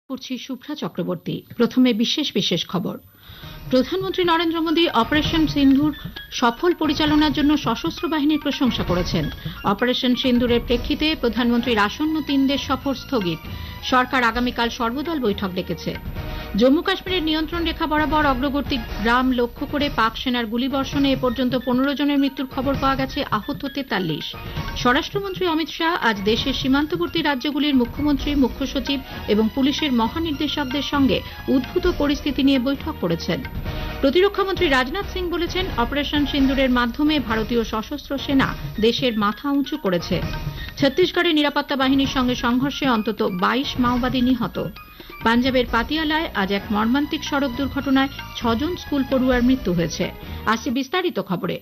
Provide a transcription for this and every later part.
পড়ছি শুভ্রা চক্রবর্তী। প্রথমে বিশেষ খবর। প্রধানমন্ত্রী নরেন্দ্র মোদী অপারেশন সিন্দুর সফল পরিচালনার জন্য সশস্ত্র বাহিনীর প্রশংসা করেছেন। অপারেশন সিন্দুরের প্রেক্ষিতে প্রধানমন্ত্রীর আসন্ন 3 দেশ সফর স্থগিত। সরকার আগামীকাল সর্বদল বৈঠক ডেকেছে। জম্মু কাশ্মীরের নিয়ন্ত্রণ রেখা বরাবর অগ্রবর্তী গ্রাম লক্ষ্য করে পাক সেনার গুলিবর্ষণে এ পর্যন্ত 15 জনের মৃত্যুর খবর পাওয়া গেছে, আহত 43। স্বরাষ্ট্রমন্ত্রী অমিত শাহ আজ দেশের সীমান্তবর্তী রাজ্যগুলির মুখ্যমন্ত্রী, মুখ্য সচিব এবং পুলিশের মহানির্দেশকদের সঙ্গে উদ্ভূত পরিস্থিতি নিয়ে বৈঠক করেছেন। প্রতিরক্ষামন্ত্রী রাজনাথ সিং বলেছেন, অপারেশন সিন্দুরের মাধ্যমে ভারতীয় সশস্ত্র সেনা দেশের মাথা উঁচু করেছে। ছত্তিশগড়ে নিরাপত্তা বাহিনীর সঙ্গে সংঘর্ষে অন্তত 22 মাওবাদী নিহত। পাঞ্জাবের পাতিয়ালায় আজ এক মর্মান্তিক সড়ক দুর্ঘটনায় 6 জন স্কুল পড়ুয়ার মৃত্যু হয়েছে। আসছে বিস্তারিত খবরে।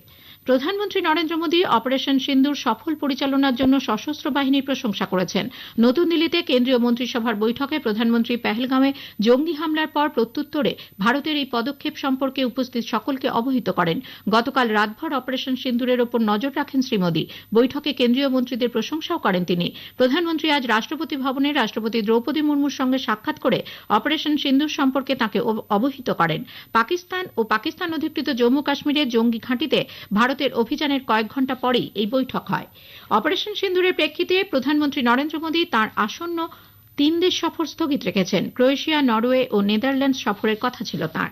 প্রধানমন্ত্রী নরেন্দ্র মোদী অপারেশন সিন্দুর সফল পরিচালনার জন্য সশস্ত্র বাহিনীর প্রশংসা করেছেন। নতুন দিল্লিতে কেন্দ্রীয় মন্ত্রিসভার বৈঠকে প্রধানমন্ত্রী পেহেলগাঁওয়ে জঙ্গি হামলার পর প্রত্যুত্তরে ভারতের এই পদক্ষেপ সম্পর্কে উপস্থিত সকলকে অবহিত করেন। গতকাল রাতভর অপারেশন সিন্দুরের ওপর নজর রাখেন শ্রী মোদী। বৈঠকে কেন্দ্রীয় মন্ত্রীদের প্রশংসাও করেন তিনি। প্রধানমন্ত্রী আজ রাষ্ট্রপতি ভবনে রাষ্ট্রপতি দ্রৌপদী মুর্মুর সঙ্গে সাক্ষাৎ করে অপারেশন সিন্দুর সম্পর্কে তাঁকে অবহিত করেন। পাকিস্তান ও পাকিস্তান অধিকৃত জম্মু কাশ্মীরের জঙ্গি ঘাঁটিতে ভারতের অভিযানের কয়েক ঘণ্টা পরেই এই বৈঠক হয়। অপারেশন সিন্দুরের প্রেক্ষিতে প্রধানমন্ত্রী নরেন্দ্র মোদী তাঁর আসন্ন 3 দেশ সফর স্থগিত রেখেছেন। ক্রোয়েশিয়া, নরওয়ে ও নেদারল্যান্ডস সফরের কথা ছিল তাঁর।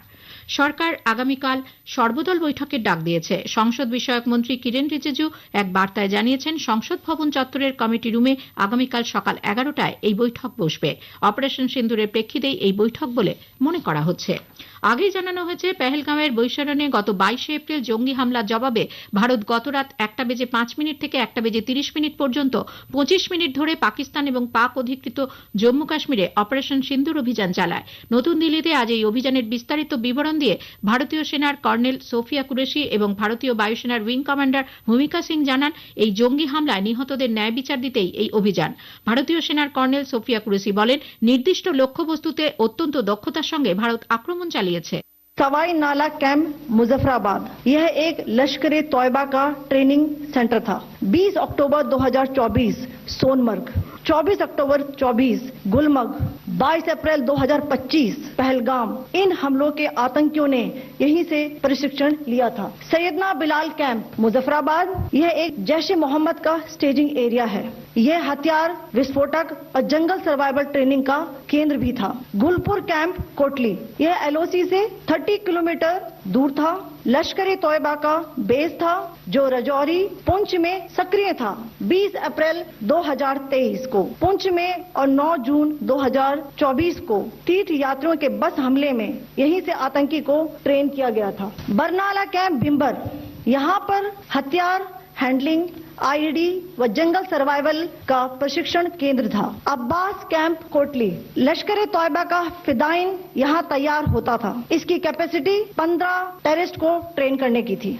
সরকার আগামীকাল সর্বদল বৈঠকের ডাক দিয়েছে। সংসদ বিষয়ক মন্ত্রী কিরেন রিজিজু এক বার্তায় জানিয়েছেন, সংসদ ভবন চত্বরের কমিটি রুমে আগামীকাল সকাল 11টায় এই বৈঠক বসবে। অপারেশন সিন্দুরের প্রেক্ষিতেই এই বৈঠক বলে মনে করা হচ্ছে। আগেই জানানো হয়েছে, পেহেলগাঁওয়ের বৈশরণে গত 22 এপ্রিল জঙ্গি হামলার জবাবে ভারত গতরাত 1:05 থেকে 1:30 পর্যন্ত 25 মিনিট ধরে পাকিস্তান এবং পাক অধিকৃত জম্মু কাশ্মীরে অপারেশন সিন্দুর অভিযান চালায়। নতুন দিল্লিতে আজ এই অভিযানের বিস্তারিত বিবরণ দিয়ে ভারতীয় সেনার কর্নেল সোফিয়া কুরেশি এবং ভারতীয় বায়ুসেনার উইং কমান্ডার ভূমিকা সিং জানান, এই জঙ্গি হামলায় নিহতদের ন্যায় বিচার দিতেই এই অভিযান। ভারতীয় সেনার কর্নেল সোফিয়া কুরেশি বলেন, নির্দিষ্ট লক্ষ্যবস্তুতে অত্যন্ত দক্ষতার সঙ্গে ভারত আক্রমণ চালিয়েছে। सवाई नाला कैंप मुजफ्फराबाद यह एक लश्कर ए तौयबा का ट्रेनिंग सेंटर था। 20 अक्टूबर 2024 सोनमर्ग, 24 अक्टूबर 24 गुलमर्ग, 22 अप्रैल 2025 पहलगाम, इन हमलों के आतंकियों ने यहीं से प्रशिक्षण लिया था। सैयदना बिलाल कैंप मुजफ्फराबाद यह एक जैश-ए मोहम्मद का स्टेजिंग एरिया है। यह हथियार, विस्फोटक और जंगल सर्वाइवल ट्रेनिंग का केंद्र भी था। गुलपुर कैंप कोटली यह एलओसी से 30 किलोमीटर दूर था। लश्कर ए तौयबा का बेस था जो रजौरी पुंछ में सक्रिय था। 20 अप्रैल 2023 को पुंछ में और 9 जून 2024 को तीर्थ यात्रियों के बस हमले में यहीं से आतंकी को ट्रेन किया गया था। बरनाला कैंप भिम्बर यहाँ पर हथियार, हैंडलिंग, आईडी व जंगल सर्वाइवल का प्रशिक्षण केंद्र था। अब्बास कैंप कोटली लश्कर ए तौयबा का फिदाइन यहाँ तैयार होता था। इसकी कैपेसिटी 15 टेररिस्ट को ट्रेन करने की थी।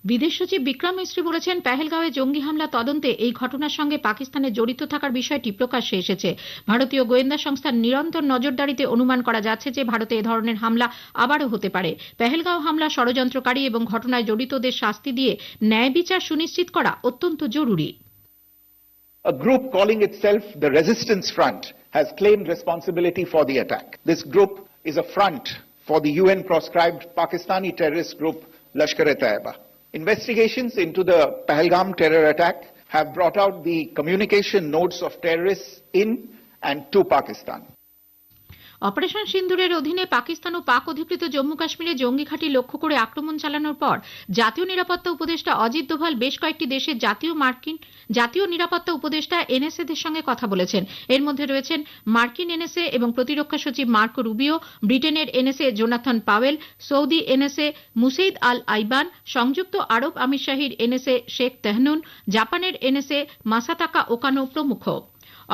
বিদেশ সচিব বিক্রম মিস্ত্রি বলেছেন, পেহেলগাঁওয়ে জঙ্গি হামলা তদন্তে এই ঘটনার সঙ্গে পাকিস্তানের জড়িত থাকার বিষয়টি প্রকাশ্যে এসেছে। ভারতীয় গোয়েন্দা সংস্থার নিরন্তর নজরদারিতে অনুমান করা যাচ্ছে যে ভারতে এ ধরনের হামলা আবারও হতে পারে। পেহেলগাঁও হামলা ষড়যন্ত্রকারী এবং ঘটনায় জড়িতদের শাস্তি দিয়ে ন্যায় বিচার সুনিশ্চিত করা অত্যন্ত জরুরি। A group calling itself the Resistance Front has claimed responsibility for the attack. This group is a front for the UN proscribed Pakistani terrorist group Lashkar-e-Taiba. Investigations into the Pahalgam terror attack have brought out the communication notes of terrorists in and to Pakistan. Operation সিন্দুরের অধীনে পাকিস্তান ও পাক অধিকৃত জম্মু কাশ্মীরে জঙ্গি ঘাঁটি লক্ষ্য করে আক্রমণ চালানোর পর জাতীয় নিরাপত্তা উপদেষ্টা অজিত দোভাল বেশ কয়েকটি দেশের জাতীয় নিরাপত্তা উপদেষ্টা এনএসএ-দের সঙ্গে কথা বলেছেন। এর মধ্যে রয়েছেন মার্কিন এনএসএ এবং প্রতিরক্ষা সচিব মার্কো রুবিও, ব্রিটেনের NSA Jonathan Powell, Saudi NSA Musaed Al Aiban, সংযুক্ত আরব আমিরশাহীর এনএসএ শেখ তেহনুন, জাপানের এনএসএ মাসাতাকা ওকানো প্রমুখ।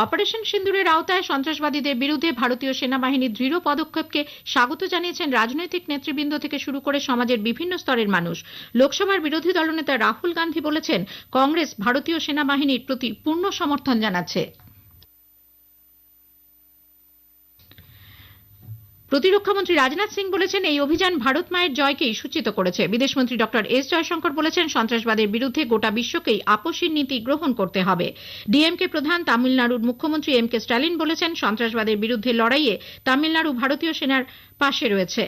অপারেশন সিন্দুরের আওতায় সন্ত্রাসবাদীদের বিরুদ্ধে ভারতীয় সেনাবাহিনীর দৃঢ় পদক্ষেপকে স্বাগত জানিয়েছেন রাজনৈতিক নেতৃবৃন্দ থেকে শুরু করে সমাজের বিভিন্ন স্তরের মানুষ। লোকসভার বিরোধী দলনেতা রাহুল গান্ধী বলেছেন, কংগ্রেস ভারতীয় সেনাবাহিনীর প্রতি পূর্ণ সমর্থন জানাচ্ছে। প্রতিরক্ষামন্ত্রী রাজনাথ সিং বলেছেন এই অভিযান ভারত মায়ের জয়কেই সূচিত করেছে। বিদেশমন্ত্রী ডক্টর এস জয়শঙ্কর বলেছেন সন্ত্রাসবাদের বিরুদ্ধে গোটা বিশ্বকেই আপোষহীন নীতি গ্রহণ করতে হবে। ডিএমকে প্রধান তামিলনাড়ুর মুখ্যমন্ত্রী এম কে স্ট্যালিন বলেছেন সন্ত্রাসবাদের বিরুদ্ধে লড়াইয়ে তামিলনাড়ু ভারতীয় সেনার পাশে রয়েছে।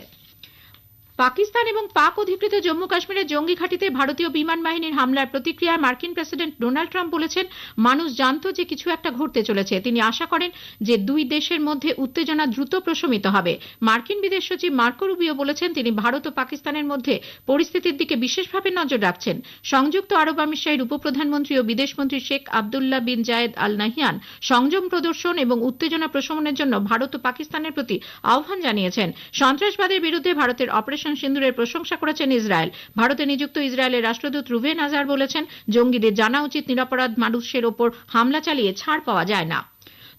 পাকিস্তান এবং পাক অধিকৃত জম্মু কাশ্মীরের জঙ্গি ঘাঁটিতে ভারতীয় বিমান বাহিনীর হামলার প্রতিক্রিয়ায় মার্কিন প্রেসিডেন্ট ডোনাল্ড ট্রাম্প বলেছেন মানুষ জানত যে কিছু একটা ঘটতে চলেছে। তিনি আশা করেন যে দুই দেশের মধ্যে উত্তেজনা দ্রুত প্রশমিত হবে। মার্কিন বিদেশ সচিব মার্কো রুবিও বলেছেন তিনি ভারত ও পাকিস্তানের মধ্যে পরিস্থিতির দিকে বিশেষভাবে নজর রাখছেন। সংযুক্ত আরব আমিরশাহীর উপপ্রধানমন্ত্রী ও বিদেশমন্ত্রী শেখ আবদুল্লাহ বিন জায়েদ আল নাহিয়ান সংযম প্রদর্শন এবং উত্তেজনা প্রশমনের জন্য ভারত ও পাকিস্তানের প্রতি আহ্বান জানিয়েছেন। সন্ত্রাসবাদের বিরুদ্ধে ভারতের অপারেশন সিন্দুরের প্রশংসা করেছেন ইসরায়েল। ভারতে নিযুক্ত ইসরায়েলের রাষ্ট্রদূত রুভেন আজার বলেছেন জঙ্গিদের জানা উচিত নিরপরাধ মানুষের ওপর হামলা চালিয়ে ছাড় পাওয়া যায় না।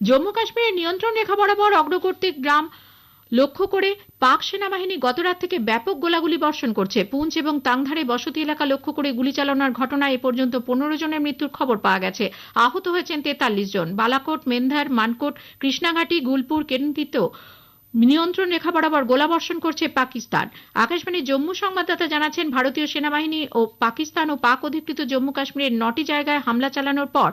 জম্মু কাশ্মীরের নিয়ন্ত্রণ রেখা বরাবর অগ্রবর্তী গ্রাম লক্ষ্য করে পাক সেনাবাহিনী গতরাত থেকে ব্যাপক গোলাগুলি বর্ষণ করছে। পুঞ্চ এবং তাংধারে বসতি এলাকা লক্ষ্য করে গুলি চালানোর ঘটনায় এ পর্যন্ত 15 জনের মৃত্যুর খবর পাওয়া গেছে। আহত হয়েছেন 43 জন। বালাকোট, মেন্ধার, মানকোট, কৃষ্ণাঘাটি, গুলপুর, কেন্দ্রিত নিয়ন্ত্রণ রেখা বরাবর গোলাবর্ষণ করছে পাকিস্তান। আকাশবাণীর জম্মু সংবাদদাতা জানাচ্ছেন ভারতীয় সেনাবাহিনী ও পাকিস্তান ও পাক অধিকৃত জম্মু কাশ্মীরের 9টি জায়গায় হামলা চালানোর পর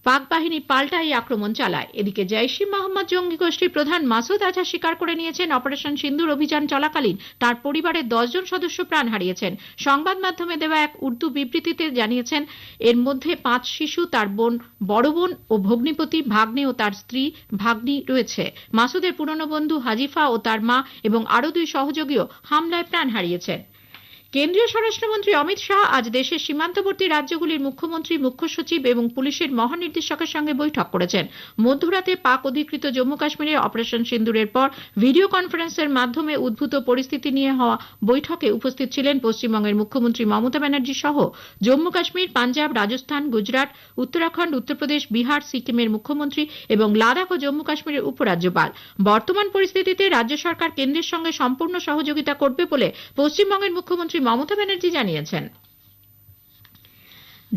পাক বাহিনী পাল্টা এই আক্রমণ চালায়। এদিকে জৈশ-ই মোহাম্মদ জঙ্গি গোষ্ঠীর প্রধান মাসুদ আজহার স্বীকার করে নিয়েছেন অপারেশন সিন্দুর অভিযান চলাকালীন তার পরিবারের 10 জন সদস্য প্রাণ হারিয়েছেন। সংবাদ মাধ্যমে দেওয়া এক উর্দু বিবৃতিতে জানিয়েছেন এর মধ্যে 5 শিশু, তার বড় বোন ও ভগ্নিপতি, ভাগ্নে ও তার স্ত্রী ভাগ্নি রয়েছে। মাসুদের পুরনো বন্ধু হাজিফা ও তার মা এবং আরো 2 সহযোগীও হামলায় প্রাণ হারিয়েছেন। কেন্দ্রীয় স্বরাষ্ট্রমন্ত্রী অমিত শাহ আজ দেশের সীমান্তবর্তী রাজ্যগুলির মুখ্যমন্ত্রী, মুখ্য সচিব এবং পুলিশের মহানির্দেশকের সঙ্গে বৈঠক করেছেন। মধ্যরাতে পাক অধিকৃত জম্মু কাশ্মীরে অপারেশন সিন্দুরের পর ভিডিও কনফারেন্সের মাধ্যমে উদ্ভূত পরিস্থিতি নিয়ে হওয়া বৈঠকে উপস্থিত ছিলেন পশ্চিমবঙ্গের মুখ্যমন্ত্রী মমতা ব্যানার্জি সহ জম্মু কাশ্মীর, পাঞ্জাব, রাজস্থান, গুজরাট, উত্তরাখণ্ড, উত্তরপ্রদেশ, বিহার, সিকিমের মুখ্যমন্ত্রী এবং লাদাখ ও জম্মু কাশ্মীরের উপরাজ্যপাল। বর্তমান পরিস্থিতিতে রাজ্য সরকার কেন্দ্রের সঙ্গে সম্পূর্ণ সহযোগিতা করবে বলে পশ্চিমবঙ্গের মুখ্যমন্ত্রী মমতা ব্যানার্জি জানিয়েছেন।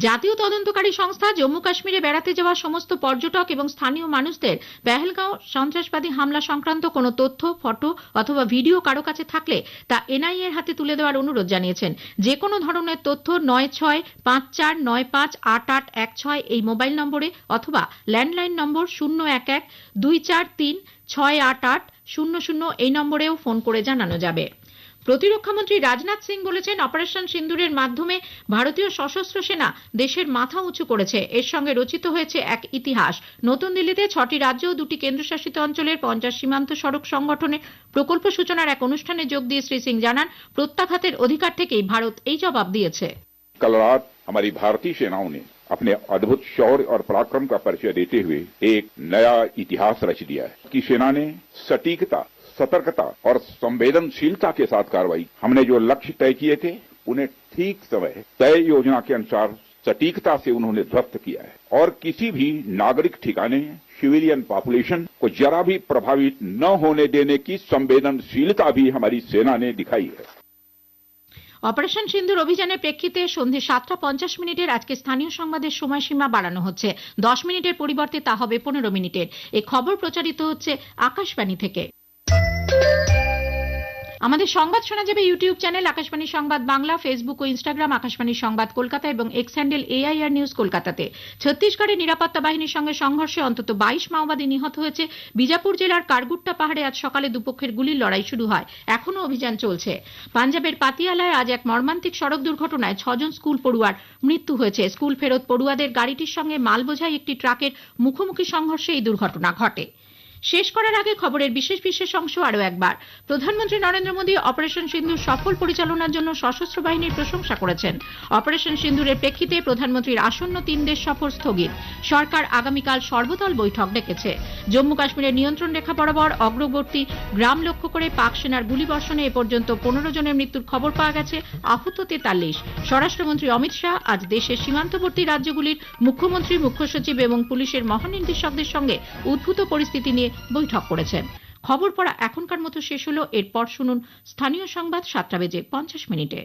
জাতীয় তদন্তকারী সংস্থা জম্মু কাশ্মীরে বেড়াতে যাওয়া সমস্ত পর্যটক এবং স্থানীয় মানুষদের পেহেলগাঁও সন্ত্রাসবাদী হামলা সংক্রান্ত কোনো তথ্য, ফটো অথবা ভিডিও কারো কাছে থাকলে তা এনআইএ এর হাতে তুলে দেওয়ার অনুরোধ জানিয়েছেন। যে কোনো ধরনের তথ্য 9654988816 এই মোবাইল নম্বরে অথবা ল্যান্ডলাইন নম্বর 011-243-688-00 এই নম্বরেও ফোন করে জানানো যাবে। প্রতিরক্ষামন্ত্রী রাজনাথ সিং বলেছেন অপারেশন সিন্দুরের মাধ্যমে ভারতীয় সশস্ত্র সেনা দেশের মাথা উঁচু করেছে। এর সঙ্গে রচিত হয়েছে এক ইতিহাস। নতুন দিল্লিতে 6টি রাজ্য ও 2টি কেন্দ্রশাসিত অঞ্চলের 50 সীমান্ত সড়ক সংগঠনের প্রকল্প সূচনার এক অনুষ্ঠানে যোগ দিয়ে শ্রী সিং জানান প্রত্যাঘাতের অধিকার থেকেই ভারত এই জবাব দিয়েছে। कल रात हमारी भारतीय सेनाओं ने अपने अद्भुत शौर्य और पराक्रम का परिचय देते हुए एक नया इतिहास रच दिया है कि सेना ने सटीकता, सतर्कता और संवेदनशीलता के साथ कार्रवाई। हमने जो लक्ष्य तय किए थे उन्हें ठीक समय तय योजना के अनुसार सटीकता से उन्होंने ध्वस्त किया है और किसी भी नागरिक ठिकाने, सिविलियन पॉपुलेशन को जरा भी प्रभावित न होने देने की संवेदनशीलता भी हमारी सेना ने दिखाई है। অপারেশন সিন্দুর অভিযানের প্রেক্ষিতে সন্ধে 7:50 আজকে স্থানীয় সংবাদের সময়সীমা বাড়ানো হচ্ছে। 10 মিনিটের পরিবর্তে তা হবে 15 মিনিটের। এই খবর প্রচারিত হচ্ছে আকাশবাণী থেকে। আমাদের সংবাদ শোনা যাবে ইউটিউব চ্যানেল আকাশবাণী সংবাদ বাংলা, ফেসবুক ও ইনস্টাগ্রাম আকাশবাণী সংবাদ কলকাতা এবং এক্স হ্যান্ডেল AIR নিউজ কলকাতাতে। ছত্তিশগড়ের নিরাপত্তা বাহিনীর সঙ্গে সংঘর্ষে অন্তত 22 মাওবাদী নিহত হয়েছে। বিজাপুর জেলার কারগুট্টা পাহাড়ে আজ সকালে দুপক্ষের গুলির লড়াই শুরু হয়। এখনো অভিযান চলছে। পাঞ্জাবের পাতিয়ালায় আজ এক মর্মান্তিক সড়ক দুর্ঘটনায় 6 জন স্কুল পড়ুয়ার মৃত্যু হয়েছে। স্কুল ফেরত পড়ুয়াদের গাড়িটির সঙ্গে মাল বোঝাই একটি ট্রাকের মুখোমুখি সংঘর্ষে এই দুর্ঘটনা ঘটে। শেষ করার আগে খবরের বিশেষ অংশ আরো একবার। প্রধানমন্ত্রী নরেন্দ্র মোদী অপারেশন সিন্দুর সফল পরিচালনার জন্য সশস্ত্র বাহিনীর প্রশংসা করেছেন। অপারেশন সিন্দুরের প্রেক্ষিতে প্রধানমন্ত্রীর আসন্ন 3 দেশ সফর স্থগিত। সরকার আগামীকাল সর্বদল বৈঠক ডেকেছে। জম্মু কাশ্মীরের নিয়ন্ত্রণ রেখা বরাবর অগ্রবর্তী গ্রাম লক্ষ্য করে পাক সেনার গুলিবর্ষণে এ পর্যন্ত 15 জনের মৃত্যুর খবর পাওয়া গেছে, আহত 43। স্বরাষ্ট্রমন্ত্রী অমিত শাহ আজ দেশের সীমান্তবর্তী রাজ্যগুলির মুখ্যমন্ত্রী, মুখ্য সচিব এবং পুলিশের মহানির্দেশকদের সঙ্গে উদ্ভূত পরিস্থিতি নিয়ে বৈঠক করেছেন। খবর পড়া এখনকার মতো শেষ হলো। এরপর শুনুন স্থানীয় সংবাদ 7:50 মিনিটে।